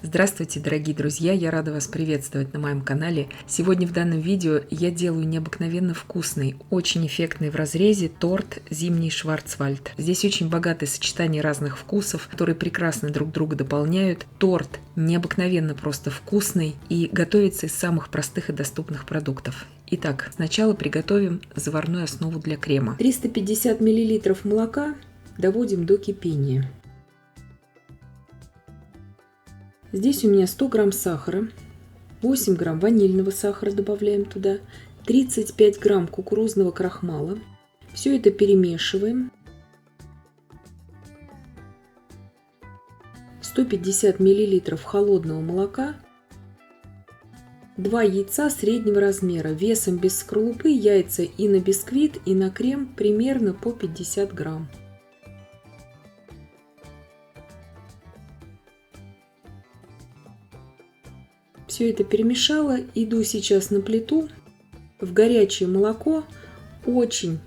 Здравствуйте, дорогие друзья! Я рада вас приветствовать на моем канале. Сегодня в данном видео я делаю необыкновенно вкусный, очень эффектный в разрезе торт «Зимний Шварцвальд». Здесь очень богатое сочетание разных вкусов, которые прекрасно друг друга дополняют. Торт необыкновенно просто вкусный и готовится из самых простых и доступных продуктов. Итак, сначала приготовим заварную основу для крема. 350 мл молока доводим до кипения. Здесь у меня 100 грамм сахара, 8 грамм ванильного сахара добавляем туда, 35 грамм кукурузного крахмала. Все это перемешиваем. 150 миллилитров холодного молока, 2 яйца среднего размера, весом без скорлупы, яйца и на бисквит, и на крем примерно по 50 грамм. Все это перемешала, иду сейчас на плиту, в горячее молоко, очень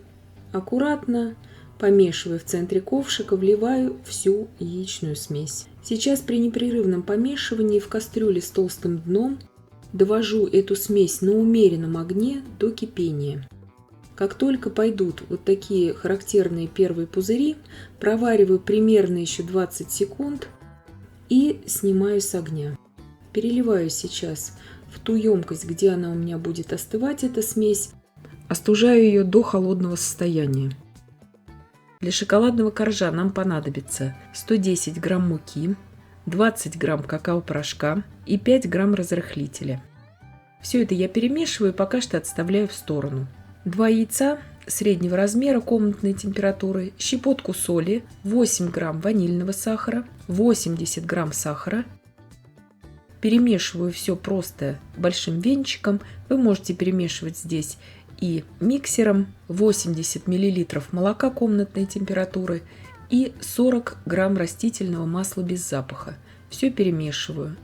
аккуратно, помешивая в центре ковшика, вливаю всю яичную смесь. Сейчас при непрерывном помешивании в кастрюле с толстым дном довожу эту смесь на умеренном огне до кипения. Как только пойдут вот такие характерные первые пузыри, провариваю примерно еще 20 секунд и снимаю с огня. Переливаю сейчас в ту емкость, где она у меня будет остывать, эта смесь. Остужаю ее до холодного состояния. Для шоколадного коржа нам понадобится 110 грамм муки, 20 грамм какао-порошка и 5 грамм разрыхлителя. Все это я перемешиваю и пока что отставляю в сторону. 2 яйца среднего размера комнатной температуры, щепотку соли, 8 грамм ванильного сахара, 80 грамм сахара. Перемешиваю все просто большим венчиком. Вы можете перемешивать здесь и миксером. 80 мл молока комнатной температуры и 40 грамм растительного масла без запаха. Все перемешиваю.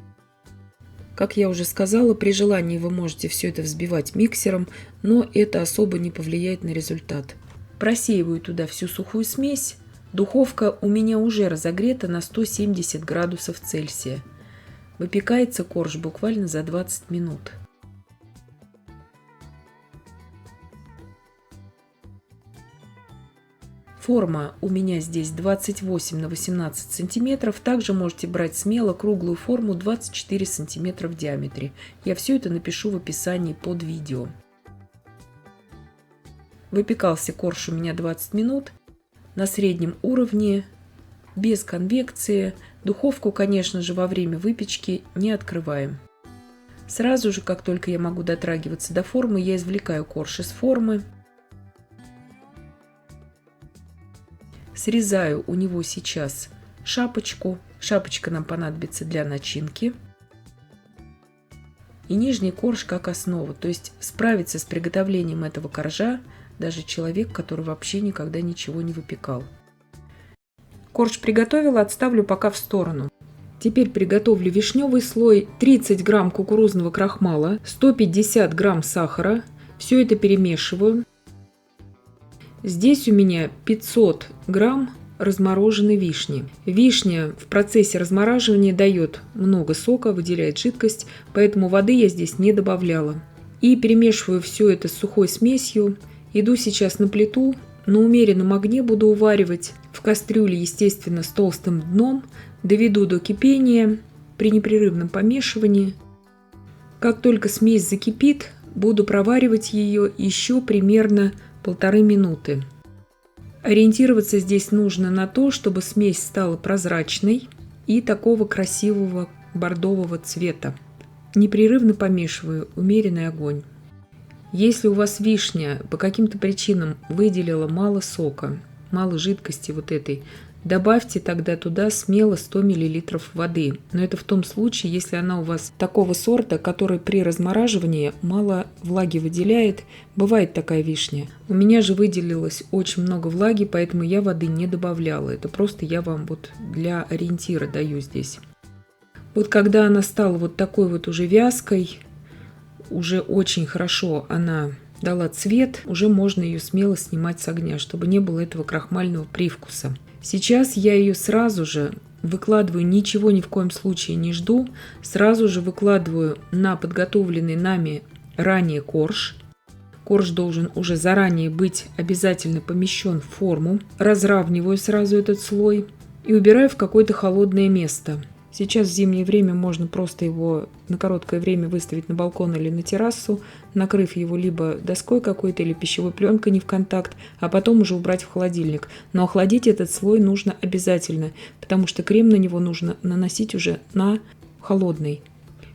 Как я уже сказала, при желании вы можете все это взбивать миксером, но это особо не повлияет на результат. Просеиваю туда всю сухую смесь. Духовка у меня уже разогрета на 170 градусов Цельсия. Выпекается корж буквально за 20 минут. Форма у меня здесь 28 на 18 сантиметров. Также можете брать смело круглую форму 24 сантиметра в диаметре. Я все это напишу в описании под видео. Выпекался корж у меня 20 минут на среднем уровне, без конвекции. Духовку, конечно же, во время выпечки не открываем. Сразу же, как только я могу дотрагиваться до формы, я извлекаю корж из формы. Срезаю у него сейчас шапочку. Шапочка нам понадобится для начинки. И нижний корж как основа. То есть справится с приготовлением этого коржа даже человек, который вообще никогда ничего не выпекал. Корж приготовила, отставлю пока в сторону. Теперь приготовлю вишневый слой, 30 грамм кукурузного крахмала, 150 грамм сахара. Все это перемешиваю. Здесь у меня 500 грамм размороженной вишни. Вишня в процессе размораживания дает много сока, выделяет жидкость, поэтому воды я здесь не добавляла. И перемешиваю все это с сухой смесью. Иду сейчас на плиту. На умеренном огне буду уваривать в кастрюле, естественно, с толстым дном. Доведу до кипения при непрерывном помешивании. Как только смесь закипит, буду проваривать ее еще примерно 1,5 минуты. Ориентироваться здесь нужно на то, чтобы смесь стала прозрачной и такого красивого бордового цвета. Непрерывно помешиваю, умеренный огонь. Если у вас вишня по каким-то причинам выделила мало сока, мало жидкости вот этой, добавьте тогда туда смело 100 мл воды. Но это в том случае, если она у вас такого сорта, который при размораживании мало влаги выделяет. Бывает такая вишня. У меня же выделилось очень много влаги, поэтому я воды не добавляла. Это просто я вам вот для ориентира даю здесь. Вот когда она стала вот такой вот уже вязкой, уже очень хорошо она дала цвет, уже можно ее смело снимать с огня, чтобы не было этого крахмального привкуса. Сейчас я ее сразу же выкладываю, ничего ни в коем случае не жду, сразу же выкладываю на подготовленный нами ранее корж. Корж должен уже заранее быть обязательно помещен в форму. Разравниваю сразу этот слой и убираю в какое-то холодное место. Сейчас в зимнее время можно просто его на короткое время выставить на балкон или на террасу, накрыв его либо доской какой-то или пищевой пленкой не в контакт, а потом уже убрать в холодильник. Но охладить этот слой нужно обязательно, потому что крем на него нужно наносить уже на холодный.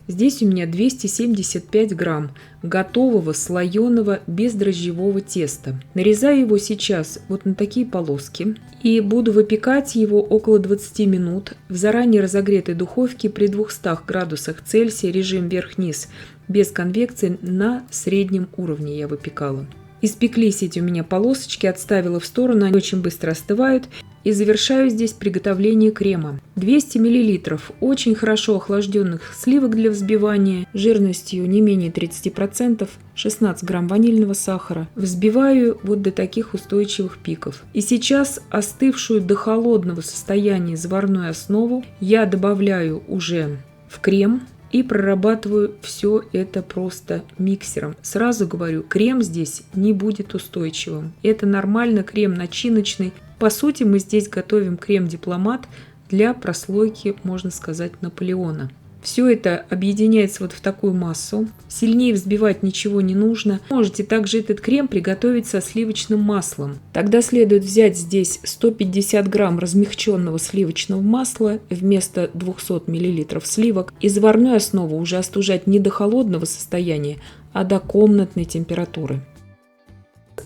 Здесь у меня 275 грамм готового слоеного бездрожжевого теста. Нарезаю его сейчас вот на такие полоски и буду выпекать его около 20 минут в заранее разогретой духовке при 200 градусах Цельсия, режим вверх-вниз, без конвекции, на среднем уровне я выпекала. Испеклись эти у меня полосочки, отставила в сторону, они очень быстро остывают. И завершаю здесь приготовление крема. 200 мл очень хорошо охлажденных сливок для взбивания, жирностью не менее 30%, 16 грамм ванильного сахара. Взбиваю вот до таких устойчивых пиков. И сейчас остывшую до холодного состояния заварную основу я добавляю уже в крем. И прорабатываю все это просто миксером. Сразу говорю, крем здесь не будет устойчивым. Это нормально, крем начиночный. По сути, мы здесь готовим крем-дипломат для прослойки, можно сказать, Наполеона. Все это объединяется вот в такую массу. Сильнее взбивать ничего не нужно. Можете также этот крем приготовить со сливочным маслом. Тогда следует взять здесь 150 грамм размягченного сливочного масла вместо 200 мл сливок. И заварную основу уже остужать не до холодного состояния, а до комнатной температуры.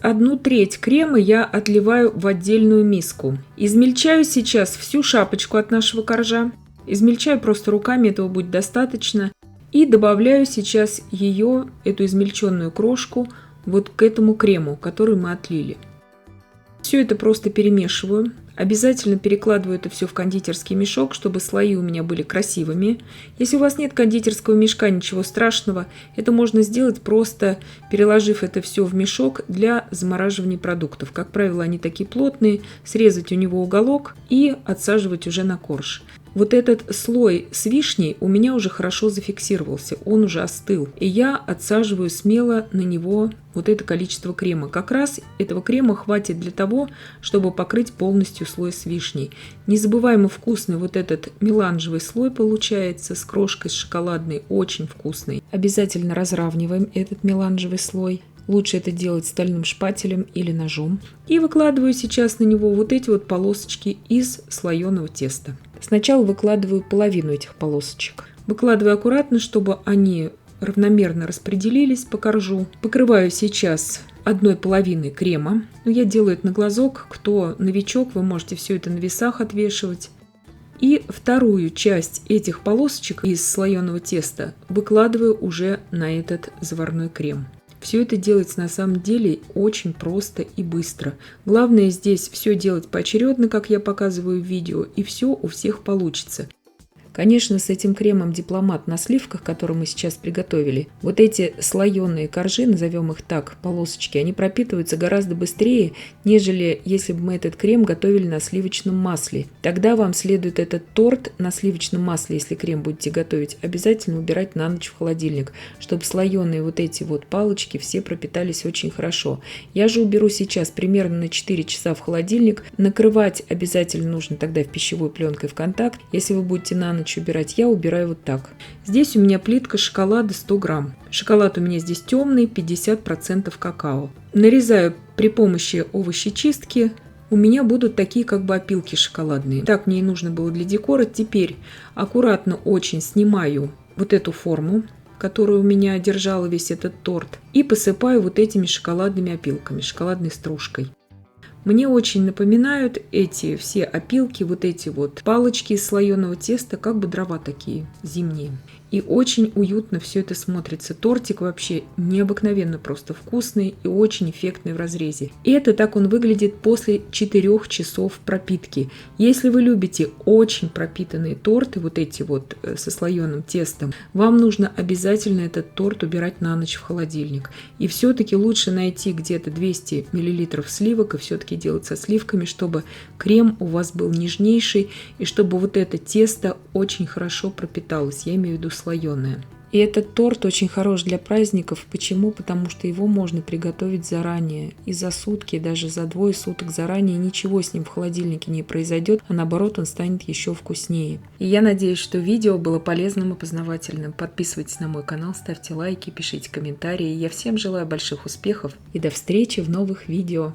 1/3 крема я отливаю в отдельную миску. Измельчаю сейчас всю шапочку от нашего коржа. Измельчаю просто руками, этого будет достаточно. И добавляю сейчас эту измельченную крошку, вот к этому крему, который мы отлили. Все это просто перемешиваю. Обязательно перекладываю это все в кондитерский мешок, чтобы слои у меня были красивыми. Если у вас нет кондитерского мешка, ничего страшного. Это можно сделать просто переложив это все в мешок для замораживания продуктов. Как правило, они такие плотные. Срезать у него уголок и отсаживать уже на корж. Вот этот слой с вишней у меня уже хорошо зафиксировался, он уже остыл. И я отсаживаю смело на него вот это количество крема. Как раз этого крема хватит для того, чтобы покрыть полностью слой с вишней. Незабываемо вкусный вот этот меланжевый слой получается с крошкой шоколадной, очень вкусный. Обязательно разравниваем этот меланжевый слой. Лучше это делать стальным шпателем или ножом. И выкладываю сейчас на него вот эти вот полосочки из слоеного теста. Сначала выкладываю половину этих полосочек. Выкладываю аккуратно, чтобы они равномерно распределились по коржу. Покрываю сейчас 1/2 крема. Но я делаю это на глазок. Кто новичок, вы можете все это на весах отвешивать. И вторую часть этих полосочек из слоеного теста выкладываю уже на этот заварной крем. Все это делается на самом деле очень просто и быстро. Главное здесь все делать поочередно, как я показываю в видео, и все у всех получится. Конечно, с этим кремом дипломат на сливках, который мы сейчас приготовили, вот эти слоеные коржи, назовем их так, полосочки, они пропитываются гораздо быстрее, нежели если бы мы этот крем готовили на сливочном масле. Тогда вам следует этот торт на сливочном масле, если крем будете готовить, обязательно убирать на ночь в холодильник, чтобы слоеные вот эти вот палочки все пропитались очень хорошо. Я же уберу сейчас примерно на 4 часа в холодильник. Накрывать обязательно нужно тогда в пищевой пленкой в контакт. Если вы будете на ночь убирать, я убираю вот так. Здесь у меня плитка шоколада 100 грамм. Шоколад у меня здесь темный, 50% какао. Нарезаю при помощи овощечистки. У меня будут такие как бы опилки шоколадные. Так мне и нужно было для декора. Теперь аккуратно очень снимаю вот эту форму, которая у меня держала весь этот торт, и посыпаю вот этими шоколадными опилками, шоколадной стружкой. Мне очень напоминают эти все опилки, вот эти вот палочки из слоеного теста, как бы дрова такие зимние. И очень уютно все это смотрится. Тортик вообще необыкновенно просто вкусный и очень эффектный в разрезе. И это так он выглядит после 4 часов пропитки. Если вы любите очень пропитанные торты, вот эти вот со слоеным тестом, вам нужно обязательно этот торт убирать на ночь в холодильник. И все-таки лучше найти где-то 200 мл сливок и все-таки делать со сливками, чтобы крем у вас был нежнейший и чтобы вот это тесто очень хорошо пропиталось, я имею в виду слоеное. И этот торт очень хорош для праздников. Почему? Потому что его можно приготовить заранее. И за сутки, даже за 2 суток заранее ничего с ним в холодильнике не произойдет, а наоборот он станет еще вкуснее. И я надеюсь, что видео было полезным и познавательным. Подписывайтесь на мой канал, ставьте лайки, пишите комментарии. Я всем желаю больших успехов и до встречи в новых видео.